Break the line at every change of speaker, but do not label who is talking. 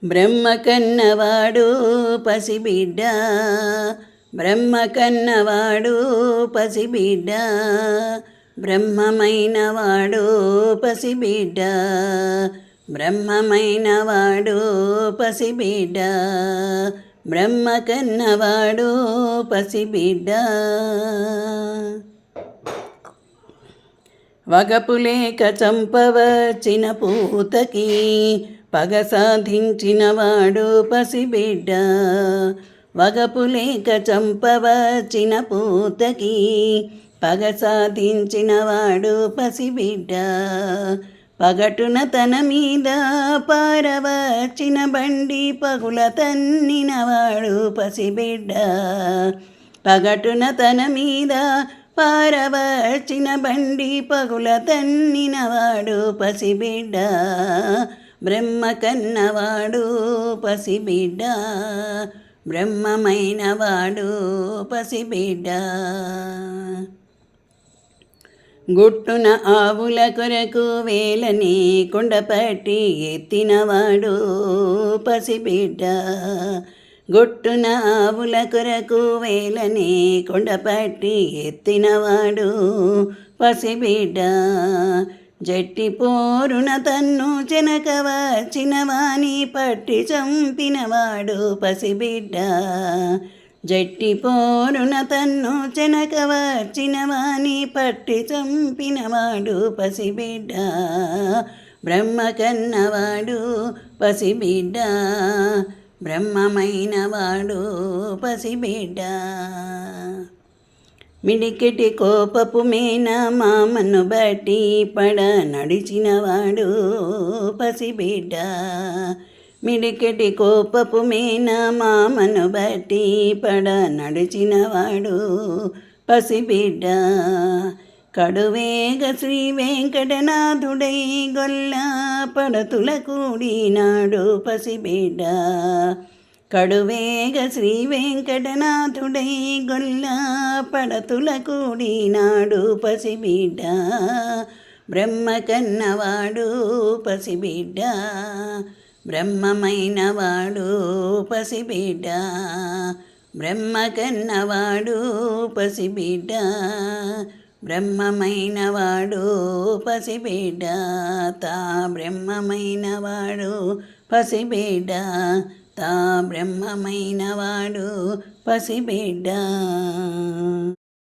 బ్రహ్మ కన్నవాడు పసిబిడ్డ, బ్రహ్మ కన్నవాడు పసిబిడ్డ, బ్రహ్మమైనవాడు పసిబిడ్డ, బ్రహ్మమైనవాడు పసిబిడ్డ, బ్రహ్మ కన్నవాడు పసిబిడ్డ. వగపులేక చంపవచ్చిన పూతకి పగ సాధించినవాడు పసిబిడ్డ, వగపులేక చంపవచ్చిన పూతకి పగ సాధించినవాడు పసిబిడ్డ, పగటున తన మీద పారవచ్చిన బండి పగుల తన్నినవాడు పసిబిడ్డ, పగటున తన మీద పారవచ్చిన బండి పగుల తన్నినవాడు పసిబిడ్డ, బ్రహ్మ కన్నవాడు పసిబిడ్డ, బ్రహ్మమైనవాడు పసిబిడ్డ. గుట్టున ఆవుల కొరకు వేలని కొండపట్టి ఎత్తినవాడు పసిబిడ్డ, గుట్టున ఆవుల కొరకు వేలని కొండపట్టి ఎత్తినవాడు పసిబిడ్డ, జట్టి పోరున తన్ను చెనక వచ్చిన వాని పట్టి చంపినవాడు పసిబిడ్డ, జట్టి పోరున తన్ను చెనక వచ్చిన వాని పట్టి చంపినవాడు పసిబిడ్డ, బ్రహ్మ కన్నవాడు పసిబిడ్డ, బ్రహ్మమైనవాడు పసిబిడ్డ. మిడికెటి కోపపు మేన మామను బట్టి పడ నడిచినవాడు పసిబిడ్డ, మిడికెటి కోపపు మేన మామను బట్టి పడ నడిచినవాడు పసిబిడ్డ, కడువేగ శ్రీ వెంకటనాథుడై గొల్ల పడతుల కూడినాడు పసిబిడ్డ, కడువేగ శ్రీ వెంకటనాథుడై గొల్ల పడతుల కూడినాడు పసిబిడ్డ, బ్రహ్మ కన్నవాడు పసిబిడ్డ, బ్రహ్మమైనవాడు పసిబిడ్డ, బ్రహ్మ కన్నవాడు పసిబిడ్డ, బ్రహ్మమైనవాడు పసిబిడ్డ, తా బ్రహ్మమైనవాడు పసిబిడ్డ, తా బ్రహ్మమైనవాడు పసిబిడ్డ.